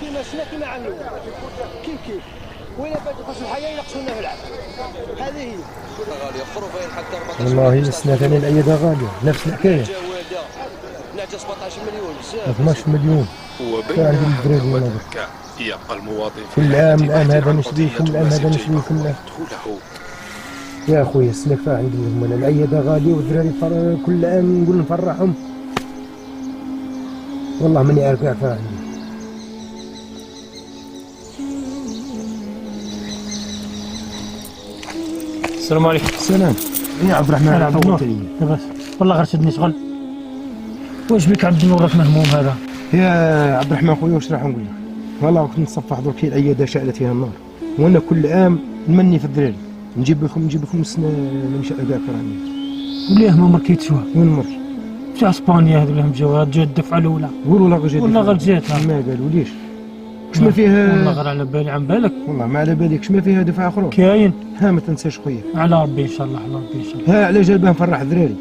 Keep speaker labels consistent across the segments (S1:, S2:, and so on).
S1: كيما شنا كيما عملوا كيف وين بات يخش الحياه ينقصوا لنا في العام. هذه هي
S2: غاليه خروفين حتى 14
S3: والله السنه ثاني الايده غاليه نفس الحكايه.
S2: نعطي 17 مليون بزاف
S3: 12 مليون.
S4: وبينما وذاك يبقى المواطن
S3: كل عام هذا نشري كل عام هذا نشري كل عام. يا خويا السنه كفاح نديرهم انا الايده غاليه والدراري كل عام نقول نفرحهم. والله ماني عارف كاع كفاح ندير.
S5: السلام عليكم.
S3: السلام يا عبد الرحمن.
S5: عبد النور لاباس والله غير شدني شغل. واش بك عبد النور راك مهموم هذا؟
S3: يا عبد الرحمن خويا واش راح نقول لك؟ والله كنت نصفح درك العياده شعلت فيها النار وانا كل عام نمني في الدراري نجيب لكم السنه نمشي كاع فراني.
S5: وليه ما مركيتش واه؟
S3: وين مركي؟
S5: في اسبانيا هذو اللي جاو جات الدفعه الاولى.
S3: والله غير جات
S5: والله غير جات.
S3: ما قالوا ليش؟ واش ما فيها؟
S5: والله غير على بالي عن بالك.
S3: والله ما على بالك. ما فيها دفعه اخرى؟
S5: كاين.
S3: ها ما تنساش خويا.
S5: على ربي ان شاء الله على ربي ان شاء الله.
S3: ها على جال باه نفرح الدراري.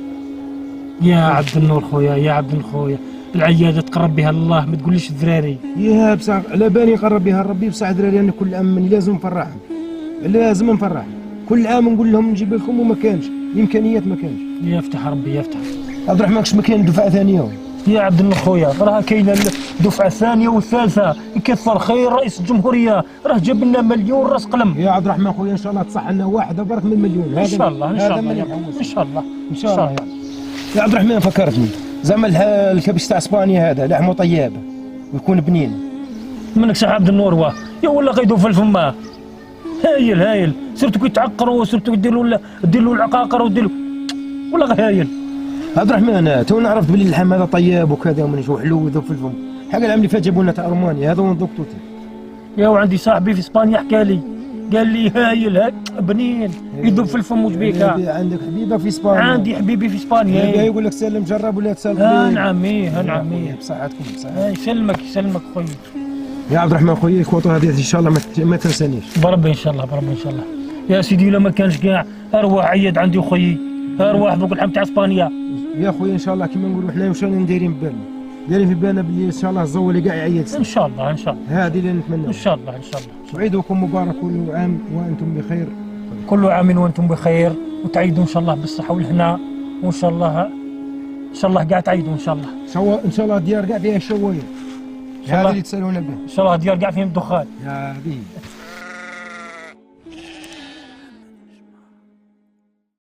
S5: يا عبد النور خويا يا عبد النور خويا العياده تقرب بها الله ما تقوليش الذراري.
S3: يا بصح على بالي نقرب بها ربي بصح الدراري انا كل عام لازم نفرحهم. لازم نفرحهم كل عام نقول لهم نجيب لكم وما كانش الامكانيات ما كانش.
S5: يفتح ربي يفتح.
S3: عبد الرحمن كش ما كاين دفعه ثانيه.
S5: يا عبد النور خويا راه كاينه الدفعه الثانيه والثالثه يكثر خير رئيس الجمهوريه راه جاب لنا مليون راس قلم.
S3: يا عبد الرحمن خويا ان شاء الله تصح لنا واحده برك من مليون.
S5: ان شاء الله ان شاء الله ان شاء الله
S3: ان شاء الله. يا عبد الرحمن فكرتني زعما الكبش تاع اسبانيا هذا لحمه طيابه ويكون بنين.
S5: منك صح عبد النور واه يا ولا غيدو في الفماه. هايل هايل سيرتو كي تعقروا سيرتو ديروا له العقاقر وديروا ولا غير هايل.
S3: عبد الرحمن تو عرفت بلي اللحم هذا طياب وكذا ومنيش وحلو وذوب في الفم. حاجه العام اللي فات جابوا لنا تاع رومانيا هذا ونذوق توتي.
S5: يا وعندي صاحبي في اسبانيا حكى لي قال لي هايل بنين يذوب في الفم وجبيك.
S3: عندك حبيبه في اسبانيا؟
S5: عندي حبيبي في اسبانيا.
S3: يقول لك سلم جرب ولا تسلم.
S5: نعمي نعمي
S3: بصحتكم
S5: يسلمك يسلمك خويا.
S3: يا عبد الرحمن خويا الكوطو هذه ان شاء الله ما تنسانيش.
S5: بربي ان شاء الله بربي ان شاء الله. يا سيدي ولا ما كانش كاع ارواح عيد عندي خويي ارواح فوق اللحم تاع اسبانيا.
S3: يا خويا ان شاء الله كيما نقولوا حنا واش رانا دايرين بالنا دايرين في بالنا باللي ان شاء الله الزول كاع يعيد
S5: ان شاء الله ان شاء الله.
S3: هذه اللي نتمنى
S5: ان شاء الله ان شاء الله.
S3: وعيدكم مبارك كل عام وانتم بخير.
S5: كل عام وانتم بخير وتعيدوا ان شاء الله بالصحه والهنا وان شاء الله ان شاء الله كاع تعيدوا ان شاء الله.
S3: ان شاء الله ديار كاع فيها الشوايه هذه اللي تسالونا به.
S5: ان شاء الله ديار كاع فيهم الدخان.
S3: هذه